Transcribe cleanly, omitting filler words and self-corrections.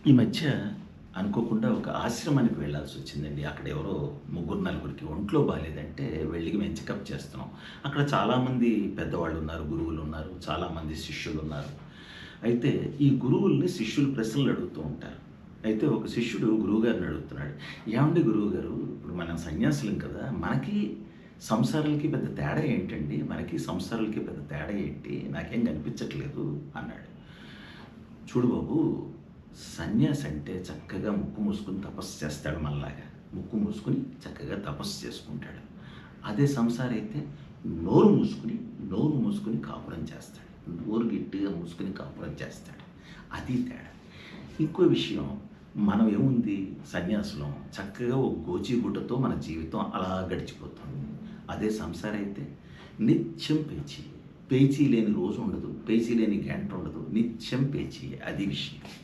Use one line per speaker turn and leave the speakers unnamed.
ఈ మధ్య అనుకోకుండా ఒక ఆశ్రమానికి వెళ్ళాల్సొచ్చిందండి. అక్కడ ఎవరో ముగ్గురు, నలుగురికి ఒంట్లో బాలేదంటే వెళ్ళి మేము చెకప్ చేస్తున్నాం. అక్కడ చాలామంది పెద్దవాళ్ళున్నారు, గురువులున్నారు, చాలామంది శిష్యులున్నారు. అయితే ఈ గురువుల్ని శిష్యులు ప్రశ్నలు అడుగుతూ ఉంటారు. అయితే ఒక శిష్యుడు గురువుగారిని అడుగుతున్నాడు. "ఏవండి గురువుగారు, ఇప్పుడు మనం సన్యాసులం కదా! మనకి సంసారాలకి పెద్ద తేడా ఏంటండి? మనకి సంసారాలకి పెద్ద తేడా ఏంటి? నాకేం కనిపించట్లేదు" అన్నాడు. "చూడు బాబు, సన్యాసి అంటే చక్కగా ముక్కు మూసుకొని తపస్సు చేస్తాడు మనలాగా. ముక్కు మూసుకొని చక్కగా తపస్సు చేసుకుంటాడు. అదే సంసారి అయితే నోరు మూసుకొని, నోరు మూసుకొని కాపురం చేస్తాడు. నోరు గట్టిగా మూసుకొని కాపురం చేస్తాడు. అది తేడా. ఇంకో విషయం, మనం ఏముంది సన్యాసులం చక్కగా ఒక గోచిగుడ్డతో మన జీవితం అలా గడిచిపోతుంది. అదే సంసారం అయితే నిత్యం పేచీ. పేచీ లేని రోజు ఉండదు. పేచీ లేని గంట ఉండదు. నిత్యం పేచీ. అది విషయం."